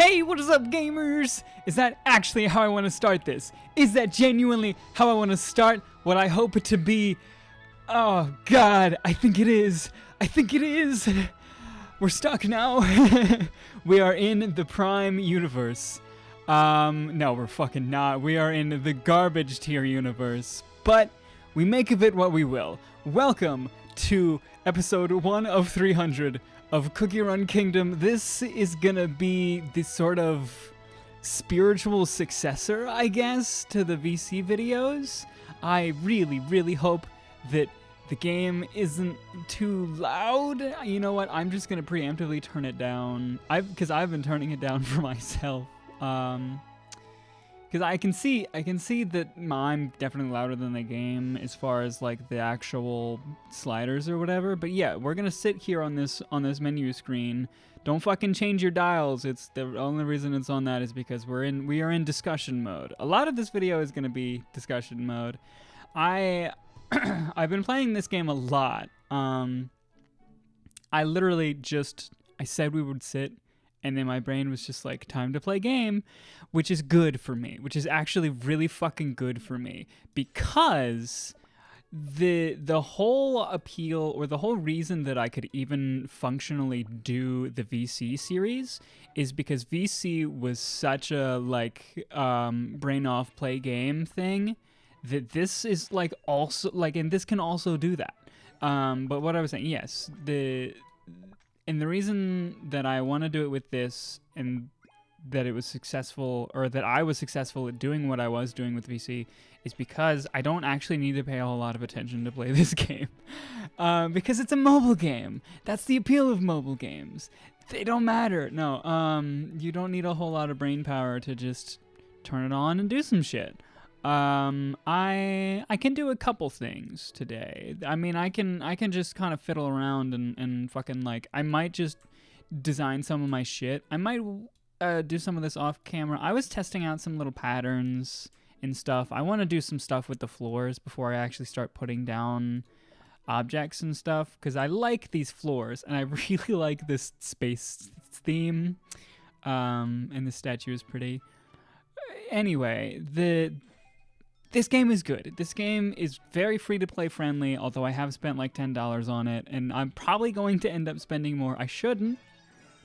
Hey, what is up, gamers? Is that actually how I want to start this? Is that genuinely how I want to start what I hope it to be? Oh, God, I think it is. I think it is. We're stuck now. We are in the Prime universe. No, we're fucking not. We are in the garbage tier universe. But we make of it what we will. Welcome to episode 1 of 300 of Cookie Run Kingdom. This is gonna be the sort of spiritual successor, I guess, to the VC videos. I really hope that the game isn't too loud. You know what? I'm just gonna preemptively turn it down. Because I've been turning it down for myself. Because I can see that I'm definitely louder than the game as far as like the actual sliders or whatever. But yeah, we're gonna sit here on this menu screen. Don't fucking change your dials. It's the only reason it's on that is because we are in discussion mode. A lot of this video is gonna be discussion mode. I've been playing this game a lot. I said we would sit. And then my brain was just like, time to play game, which is good for me, which is actually really fucking good for me, because the whole appeal or the whole reason that I could even functionally do the VC series is because VC was such a like brain off play game thing that this is like also like, and this can also do that. But what I was saying, yes, and the reason that I want to do it with this and that it was successful, or that I was successful at doing what I was doing with VC, is because I don't actually need to pay a whole lot of attention to play this game. Because it's a mobile game. That's the appeal of mobile games. They don't matter. No, you don't need a whole lot of brain power to just turn it on and do some shit. I can do a couple things today. I mean, I can just kind of fiddle around and fucking like, I might just design some of my shit. I might do some of this off camera. I was testing out some little patterns and stuff. I want to do some stuff with the floors before I actually start putting down objects and stuff, because I like these floors and I really like this space theme. And the statue is pretty. Anyway, this game is good. This game is very free-to-play friendly, although I have spent like $10 on it, and I'm probably going to end up spending more. I shouldn't.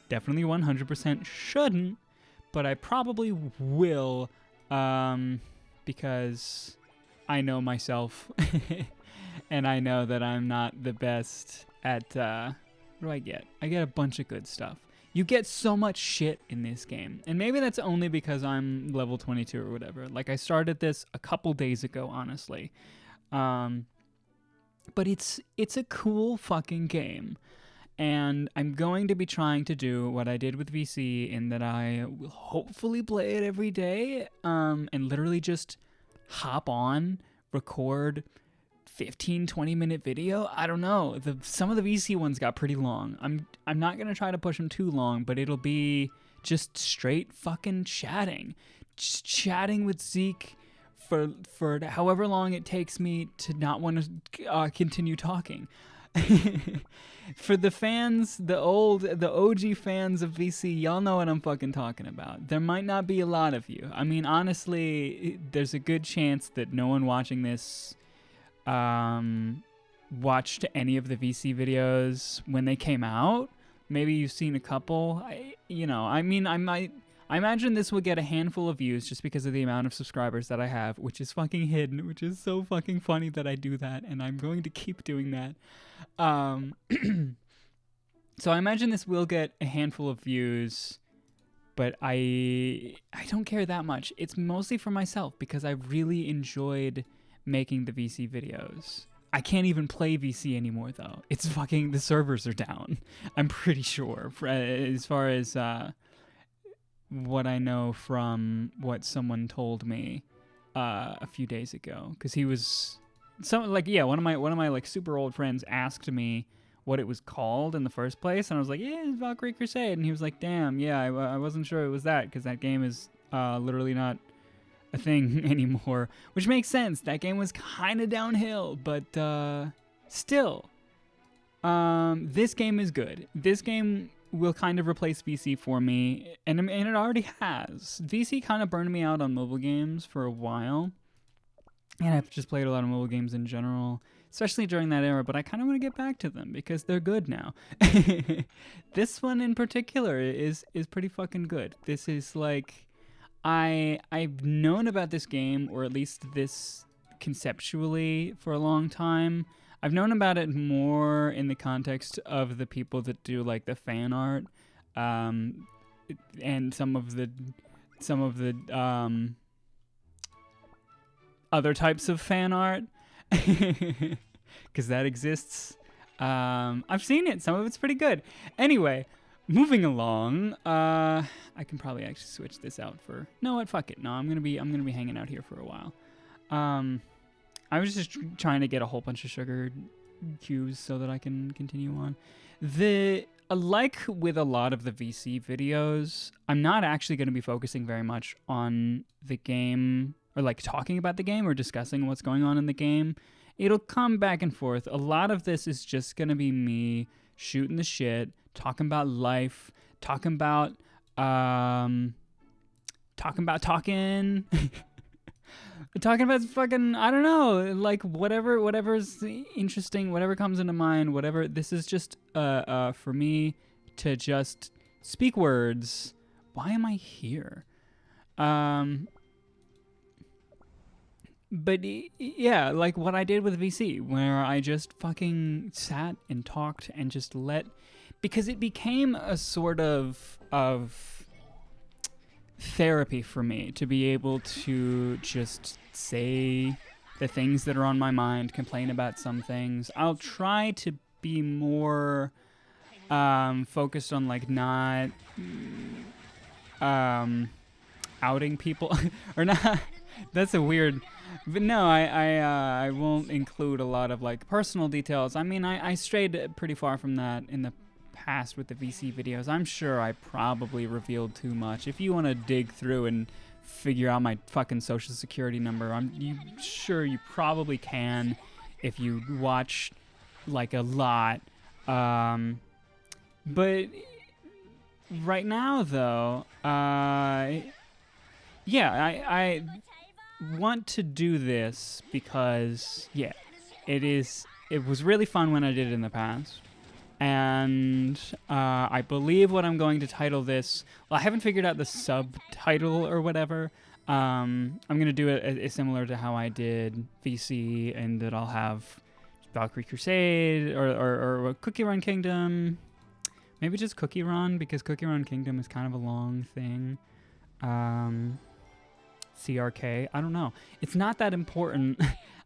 Definitely 100% shouldn't, but I probably will, because I know myself, and I know that I'm not the best at, what do I get? I get a bunch of good stuff. You get so much shit in this game. And maybe that's only because I'm level 22 or whatever. Like, I started this a couple days ago, honestly. But it's a cool fucking game. And I'm going to be trying to do what I did with VC, in that I will hopefully play it every day. And literally just hop on, record 15-20 minute video. I don't know. Some of the VC ones got pretty long. I'm not gonna try to push them too long, but it'll be just straight fucking chatting, just chatting with Zeke for however long it takes me to not want to continue talking. For the fans, the OG fans of VC, y'all know what I'm fucking talking about. There might not be a lot of you. I mean, honestly, there's a good chance that no one watching this watched any of the VC videos when they came out. Maybe you've seen a couple. I imagine this will get a handful of views just because of the amount of subscribers that I have, which is fucking hidden, which is so fucking funny that I do that, and I'm going to keep doing that. So I imagine this will get a handful of views, but I don't care that much. It's mostly for myself because I really enjoyed making the VC videos. I can't even play VC anymore though. It's fucking, the servers are down. I'm pretty sure, as far as what I know from what someone told me a few days ago, because he was one of my like super old friends asked me what it was called in the first place, and I was like, yeah, it's Valkyrie Crusade, and he was like, damn, yeah, I wasn't sure it was that, because that game is literally not a thing anymore, which makes sense. That game was kind of downhill, but still, this game is good. This game will kind of replace VC for me, and it already has. VC kind of burned me out on mobile games for a while, and I've just played a lot of mobile games in general, especially during that era, but I kind of want to get back to them because they're good now. This one in particular is pretty fucking good. This is like, I've known about this game, or at least this conceptually, for a long time. I've known about it more in the context of the people that do like the fan art, and some of the other types of fan art, because that exists. I've seen it. Some of it's pretty good. Anyway, moving along. I can probably actually switch this out for. No, what? Fuck it. No, I'm gonna be hanging out here for a while. I was just trying to get a whole bunch of sugar cubes so that I can continue on. Like with a lot of the VC videos, I'm not actually going to be focusing very much on the game, or like talking about the game or discussing what's going on in the game. It'll come back and forth. A lot of this is just going to be me shooting the shit, talking about life, talking talking about fucking, I don't know, like whatever's interesting, whatever comes into mind, whatever. This is just for me to just speak words. Why am I here? But yeah, like what I did with VC, where I just fucking sat and talked and just because it became a sort of therapy for me to be able to just say the things that are on my mind, complain about some things. I'll try to be more focused on like not outing people or not. That's a weird. But no, I won't include a lot of like personal details. I mean, I strayed pretty far from that in the past with the VC videos. I'm sure I probably revealed too much. If you want to dig through and figure out my fucking social security number, I'm sure you probably can if you watch like a lot. But right now though, yeah, I want to do this because it was really fun when I did it in the past. And I believe what I'm going to title this, well, I haven't figured out the subtitle or whatever. I'm going to do it similar to how I did VC, and that I'll have Valkyrie Crusade or Cookie Run Kingdom. Maybe just Cookie Run, because Cookie Run Kingdom is kind of a long thing. CRK, I don't know. It's not that important.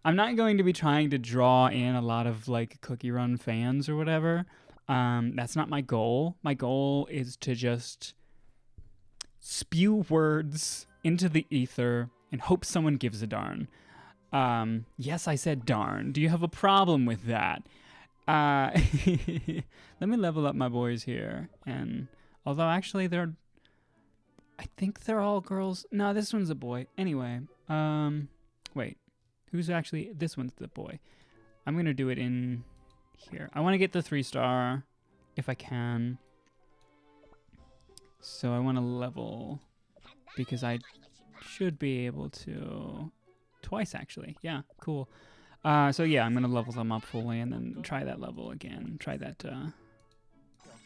I'm not going to be trying to draw in a lot of like Cookie Run fans or whatever. That's not my goal. My goal is to just spew words into the ether and hope someone gives a darn. Yes, I said darn. Do you have a problem with that? Let me level up my boys here. And although actually I think they're all girls. No, this one's a boy. Anyway, wait. Who's actually... This one's the boy. I'm going to do it in here. I want to get the 3-star if I can. So I want to level because I should be able to... Twice, actually. Yeah, cool. So yeah, I'm going to level them up fully and then try that level again. Try that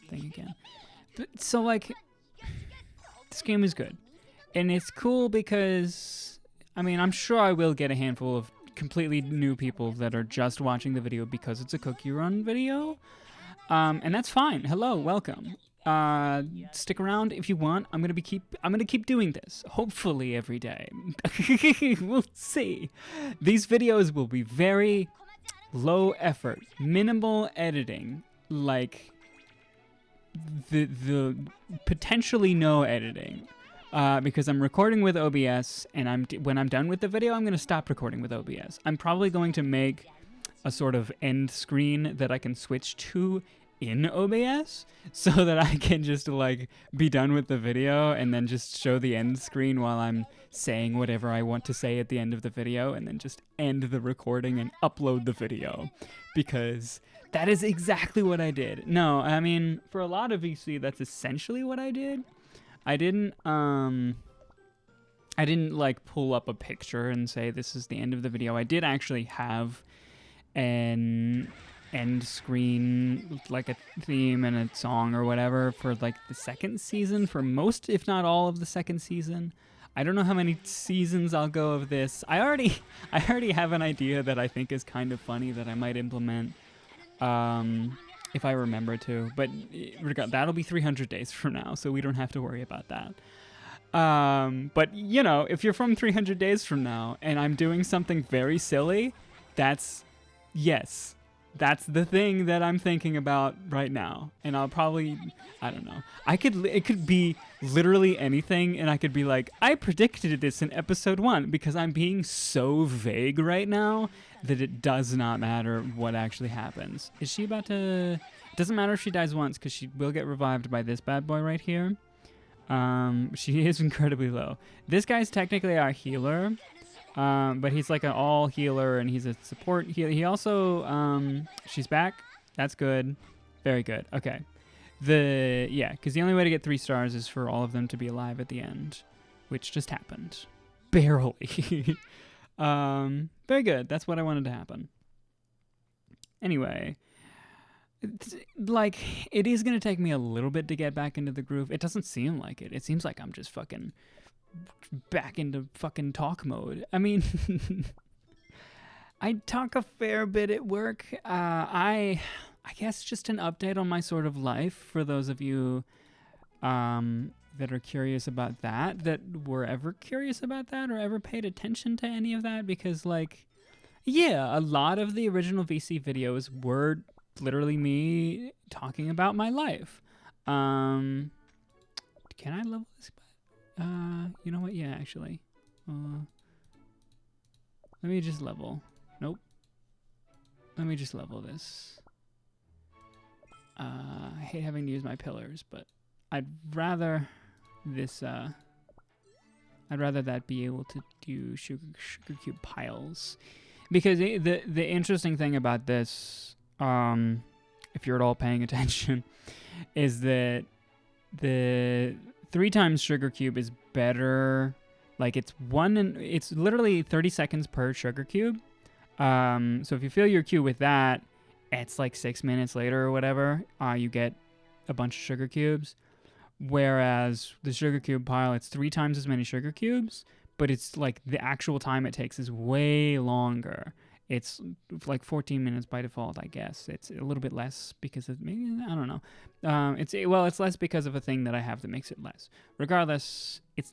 thing again. But, so, like... This game is good. And it's cool because... I mean, I'm sure I will get a handful of completely new people that are just watching the video because it's a Cookie Run video. And that's fine. Hello, welcome. Stick around if you want. I'm gonna keep doing this. Hopefully every day. We'll see. These videos will be very low effort, minimal editing, like the potentially no editing. Because I'm recording with OBS, and when I'm done with the video, I'm going to stop recording with OBS. I'm probably going to make a sort of end screen that I can switch to in OBS so that I can just like be done with the video and then just show the end screen while I'm saying whatever I want to say at the end of the video, and then just end the recording and upload the video, because that is exactly what I did. No, I mean, for a lot of VC, that's essentially what I did. I didn't like pull up a picture and say this is the end of the video. I did actually have an end screen, like a theme and a song or whatever for like the second season, for most, if not all of the second season. I don't know how many seasons I'll go of this. I already have an idea that I think is kind of funny that I might implement if I remember to, but that'll be 300 days from now, so we don't have to worry about that. But you know, if you're from 300 days from now and I'm doing something very silly, that's the thing that I'm thinking about right now. And I'll probably, I don't know. It could be literally anything, and I could be like, I predicted this in episode 1, because I'm being so vague right now that it does not matter what actually happens. Is she about to... It doesn't matter if she dies once, because she will get revived by this bad boy right here. She is incredibly low. This guy's technically our healer. But he's like an all healer, and he's a support healer. He also, she's back. That's good. Very good. Okay. Because the only way to get 3 stars is for all of them to be alive at the end, which just happened. Barely. Very good. That's what I wanted to happen. Anyway, like, it is going to take me a little bit to get back into the groove. It doesn't seem like it. It seems like I'm just fucking back into fucking talk mode. I mean, I talk a fair bit at work. I guess just an update on my sort of life for those of you that are curious about that were ever curious about that or ever paid attention to any of that, because like, yeah, a lot of the original VC videos were literally me talking about my life. Can I level this? You know what? Yeah, actually. Let me just level. Nope. Let me just level this. I hate having to use my pillars, but I'd rather this, I'd rather that be able to do sugar cube piles. Because the interesting thing about this, if you're at all paying attention, is that the 3 times sugar cube is better. Like it's literally 30 seconds per sugar cube. So if you fill your queue with that, it's like 6 minutes later or whatever, you get a bunch of sugar cubes. Whereas the sugar cube pile, it's 3 times as many sugar cubes, but it's like the actual time it takes is way longer. It's like 14 minutes by default, I guess. It's a little bit less because of maybe, I don't know. It's less because of a thing that I have that makes it less. Regardless, it's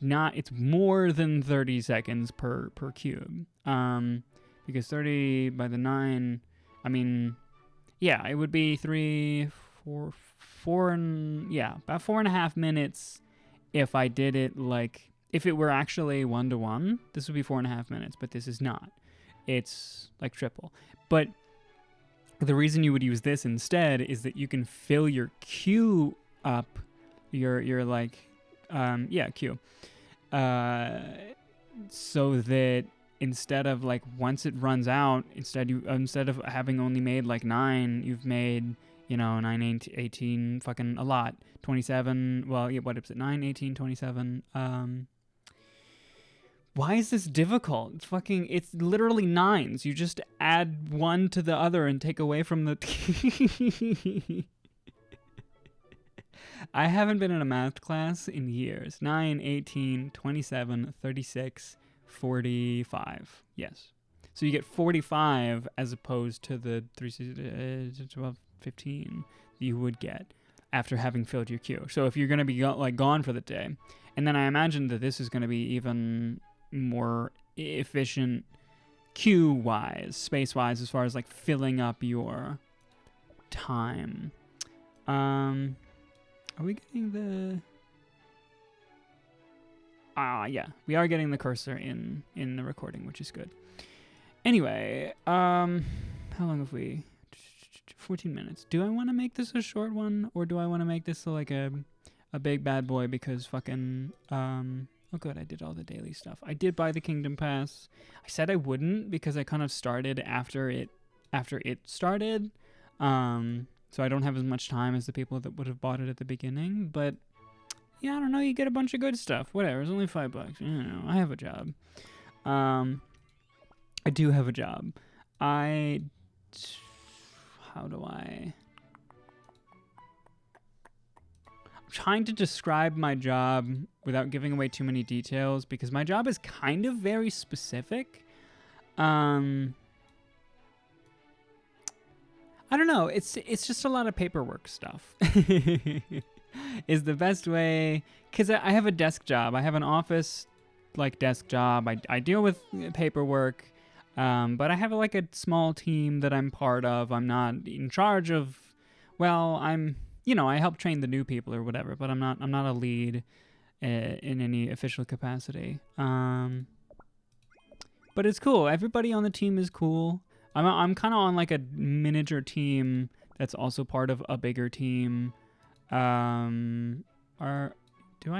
more than 30 seconds per cube. Because 30 by the 9, I mean, yeah, it would be about 4.5 minutes if I did it like, if it were actually 1-to-1, this would be 4.5 minutes, but this is not. It's like triple. But the reason you would use this instead is that you can fill your queue up, your like, queue, so that instead of like once it runs out, instead of having only made like 9, you've made, 9, 18, fucking a lot, 27. Well, yeah, what is it? 9, 18, 27. Why is this difficult? It's literally 9s. You just add one to the other and take away from the... I haven't been in a math class in years. 9, 18, 27, 36, 45. Yes. So you get 45 as opposed to the 12, 15 you would get after having filled your queue. So if you're going to be gone for the day, and then I imagine that this is going to be even more efficient queue-wise, space-wise, as far as like filling up your time. Are we getting the... yeah, we are getting the cursor in the recording, which is good. Anyway, how long have we... 14 minutes. Do I want to make this a short one, or do I want to make this like a big bad boy because fucking oh good, I did all the daily stuff. I did buy the Kingdom Pass. I said I wouldn't because I kind of started after it started. So I don't have as much time as the people that would have bought it at the beginning, but yeah, I don't know, you get a bunch of good stuff. Whatever, it's only $5. You know, I have a job. I do have a job. How do I... I'm trying to describe my job without giving away too many details because my job is kind of very specific. I don't know. It's just a lot of paperwork stuff. Is the best way, because I have a desk job. I have an office like desk job. I deal with paperwork, but I have like a small team that I'm part of. I'm not in charge of. Well, I help train the new people or whatever, but I'm not a lead in any official capacity. But it's cool. Everybody on the team is cool. I'm kind of on like a miniature team that's also part of a bigger team. Do I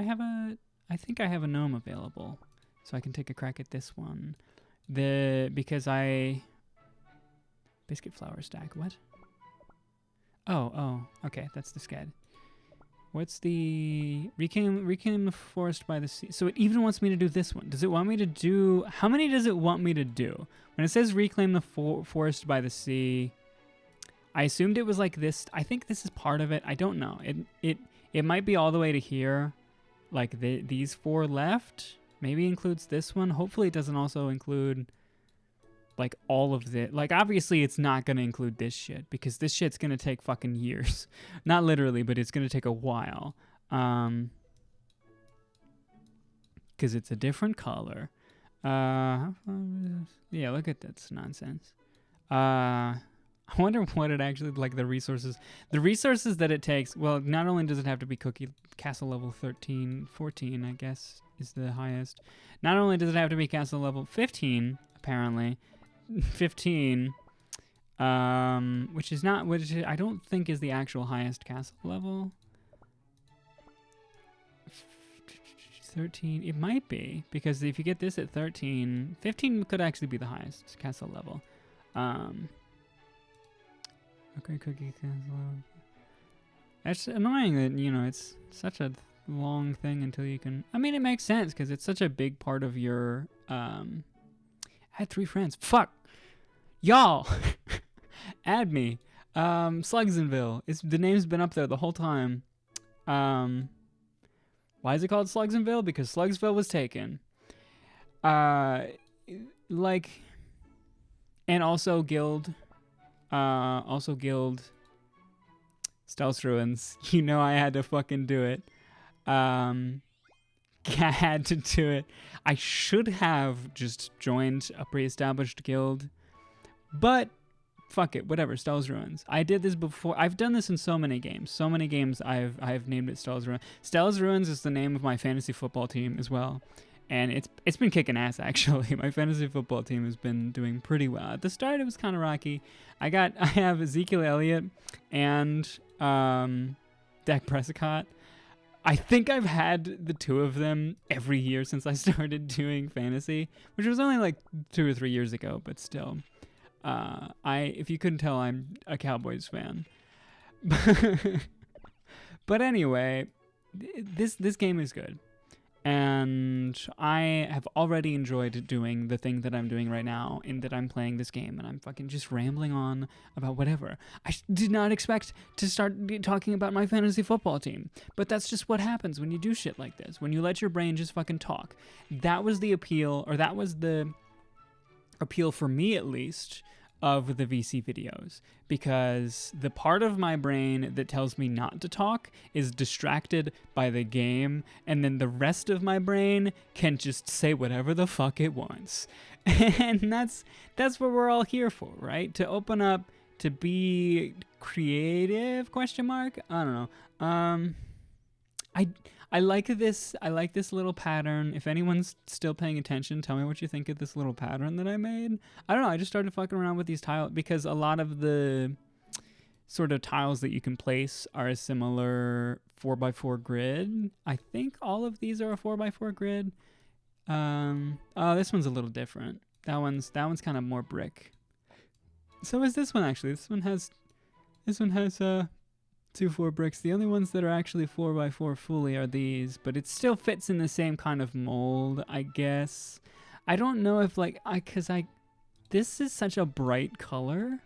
have I think I have a gnome available, so I can take a crack at this one. Because biscuit flour stack. What? Oh, okay, that's the scad. What's the reclaim the forest by the sea? So it even wants me to do this one. Does it want me to do? How many does it want me to do? When it says reclaim the forest by the sea, I assumed it was like this. I think this is part of it. I don't know. It might be all the way to here, like these 4 left. Maybe includes this one. Hopefully it doesn't also include like all of the, like obviously it's not going to include this shit because this shit's going to take fucking years. Not literally, but it's going to take a while. Because it's a different color. How far is this? Yeah, look at this nonsense. I wonder what it actually, like the resources that it takes. Well, not only does it have to be cookie castle level 13, 14, I guess is the highest. Not only does it have to be castle level 15, apparently, 15, which I don't think is the actual highest castle level. 13, it might be, because if you get this at 13, 15 could actually be the highest castle level. Okay, cookie castle. It's annoying that, it's such a long thing until you can... I mean, it makes sense, because it's such a big part of your... I had 3 friends. Fuck! Y'all! Add me. Slugsonville. The name's been up there the whole time. Why is it called Slugsonville? Because Slugsville was taken. And also Guild. StellasRuins. I had to fucking do it. I had to do it. I should have just joined a pre-established guild, but fuck it, whatever. StellasRuins. I did this before. I've done this in so many games. So many games I've named it StellasRuins. StellasRuins is the name of my fantasy football team as well, and it's been kicking ass actually. My fantasy football team has been doing pretty well. At the start, it was kind of rocky. I have Ezekiel Elliott and Dak Prescott. I think I've had the 2 of them every year since I started doing fantasy, which was only like 2 or 3 years ago, but still. If you couldn't tell, I'm a Cowboys fan. But anyway, this game is good. And I have already enjoyed doing the thing that I'm doing right now, in that I'm playing this game and I'm fucking just rambling on about whatever. I did not expect to start talking about my fantasy football team, but that's just what happens when you do shit like this, when you let your brain just fucking talk. That was the appeal, or that was the appeal for me at least, of the VC videos, because the part of my brain that tells me not to talk is distracted by the game, and then the rest of my brain can just say whatever the fuck it wants. And that's what we're all here for, right? To open up, to be creative, ? I don't know. I like this little pattern. If anyone's still paying attention, tell me what you think of this little pattern that I made. I don't know, I just started fucking around with these tiles because a lot of the sort of tiles that you can place are a similar 4x4 grid. I think all of these are a 4x4 grid. Oh, this one's a little different. That one's kind of more brick. So is this one actually. This one has 2 4 bricks. The only ones that are actually 4x4 fully are these, but it still fits in the same kind of mold, I guess. I don't know if like this is such a bright color.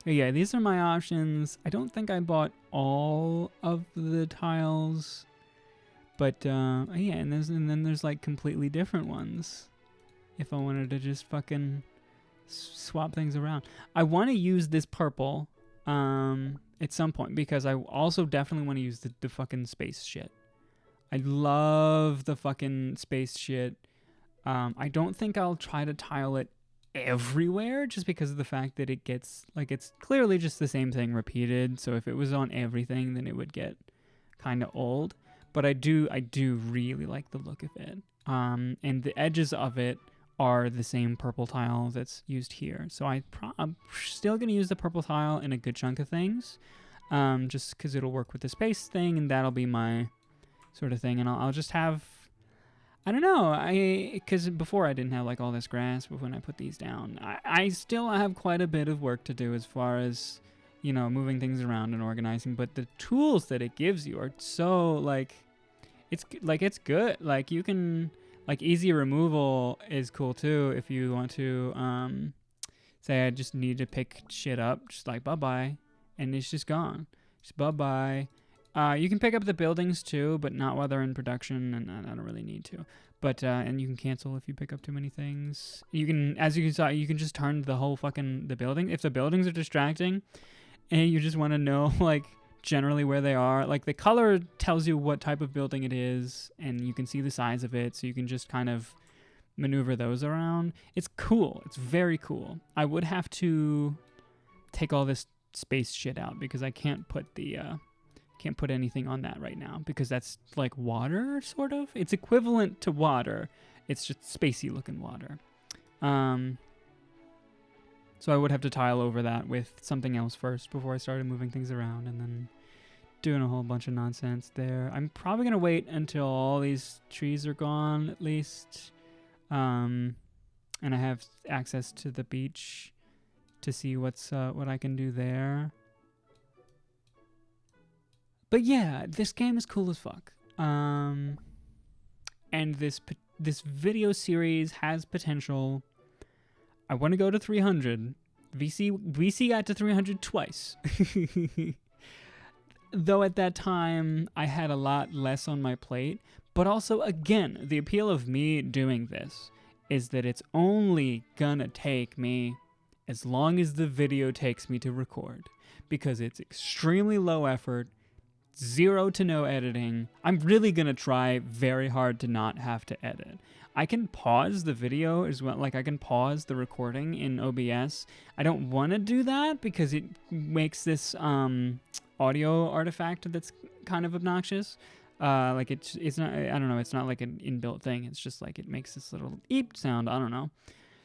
Yeah, these are my options. I don't think I bought all of the tiles, but yeah, and then there's like completely different ones. If I wanted to just fucking swap things around, I want to use this purple at some point because I also definitely want to use the fucking space shit. I love the fucking space shit. I don't think I'll try to tile it everywhere just because of the fact that it gets like it's clearly just the same thing repeated. So if it was on everything, then it would get kind of old. But I do really like the look of it. And the edges of it are the same purple tile that's used here. So I'm still gonna use the purple tile in a good chunk of things, just because it'll work with the space thing, and that'll be my sort of thing. And I'll just have, I don't know, because before I didn't have like all this grass, but when I put these down, I still have quite a bit of work to do as far as, you know, moving things around and organizing. But the tools that it gives you are so like, it's good. Like you can, like easy removal is cool too if you want to say I just need to pick shit up, just like bye-bye, and it's just gone. Just bye-bye. You can pick up the buildings too, but not while they're in production, and I don't really need to. But and you can cancel if you pick up too many things. You can, as you saw, you can just turn the whole fucking the building. If the buildings are distracting, and you just want to know like generally where they are, like the color tells you what type of building it is, and you can see the size of it, so you can just kind of maneuver those around. It's cool. It's very cool. I would have to take all this space shit out because I can't put anything on that right now because that's like water, sort of. It's equivalent to water. It's just spacey looking water. So I would have to tile over that with something else first before I started moving things around and then doing a whole bunch of nonsense there. I'm probably going to wait until all these trees are gone at least. And I have access to the beach to see what I can do there. But yeah, this game is cool as fuck. And this video series has potential. I want to go to 300. VC got to 300 twice. Though at that time, I had a lot less on my plate. But also, again, the appeal of me doing this is that it's only gonna take me as long as the video takes me to record. Because it's extremely low effort, 0 to no editing. I'm really gonna try very hard to not have to edit. I can pause the video as well, like I can pause the recording in OBS. I don't want to do that because it makes this audio artifact that's kind of obnoxious. Like it's not, I don't know, it's not like an inbuilt thing. It's just like it makes this little eep sound. I don't know.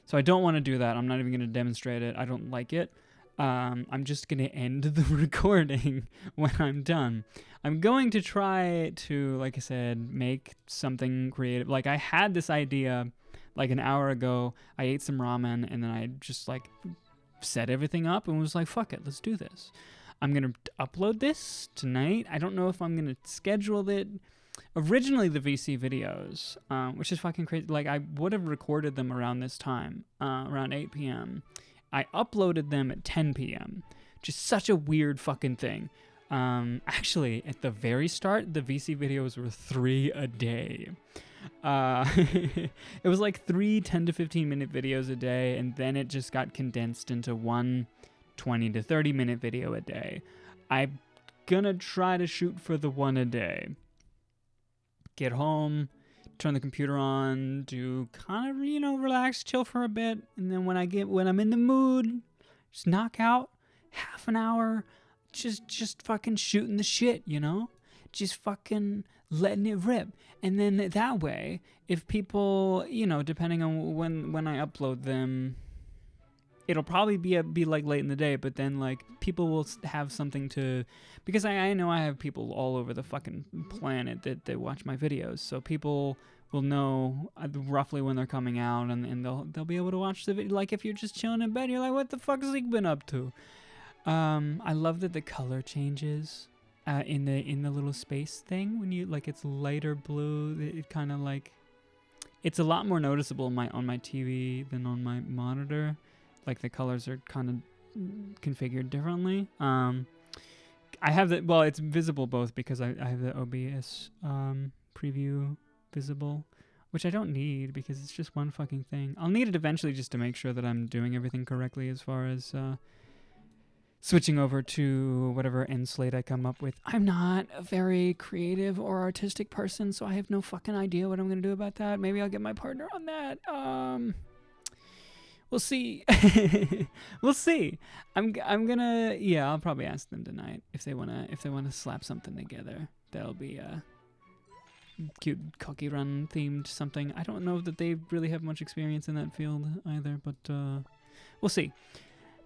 So I don't want to do that. I'm not even going to demonstrate it. I don't like it. I'm just going to end the recording when I'm done. I'm going to try to, like I said, make something creative. Like I had this idea like an hour ago. I ate some ramen and then I just like set everything up and was like, fuck it, let's do this. I'm going to upload this tonight. I don't know if I'm going to schedule it. Originally the VC videos, which is fucking crazy. Like I would have recorded them around this time, around 8 p.m. I uploaded them at 10 p.m. Just such a weird fucking thing. Actually, at the very start, the VC videos were 3 a day. It was like 3 10 to 15 minute videos a day, and then it just got condensed into 1 20 to 30 minute video a day. I'm gonna try to shoot for the 1 a day. Get home, turn the computer on, do kind of, relax, chill for a bit, and then when I'm in the mood, just knock out half an hour, just fucking shooting the shit, just fucking letting it rip. And then that way, if people, depending on when I upload them, it'll probably be like late in the day, but then like people will have something to, because I know I have people all over the fucking planet that watch my videos, so people will know roughly when they're coming out, and they'll be able to watch the video. Like if you're just chilling in bed, you're like, what the fuck has Zeke been up to? I love that the color changes in the little space thing when you like it's lighter blue. It kind of like, it's a lot more noticeable on my TV than on my monitor. Like the colors are kind of configured differently. I have it's visible both because I have the OBS preview visible, which I don't need because it's just one fucking thing. I'll need it eventually just to make sure that I'm doing everything correctly as far as switching over to whatever end slate I come up with. I'm not a very creative or artistic person, so I have no fucking idea what I'm going to do about that. Maybe I'll get my partner on that. We'll see. We'll see. I'm gonna, I'll probably ask them tonight if they wanna slap something together. That'll be a cute Cocky Run themed something. I don't know that they really have much experience in that field either, but we'll see.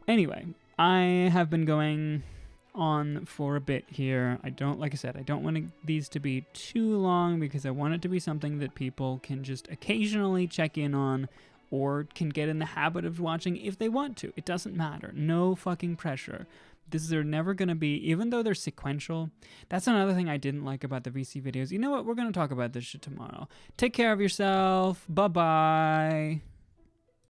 Anyway, I have been going on for a bit here. Like I said, I don't want these to be too long because I want it to be something that people can just occasionally check in on or can get in the habit of watching if they want to. It doesn't matter. No fucking pressure. They're never going to be, even though they're sequential. That's another thing I didn't like about the VC videos. You know what? We're going to talk about this shit tomorrow. Take care of yourself. Bye-bye.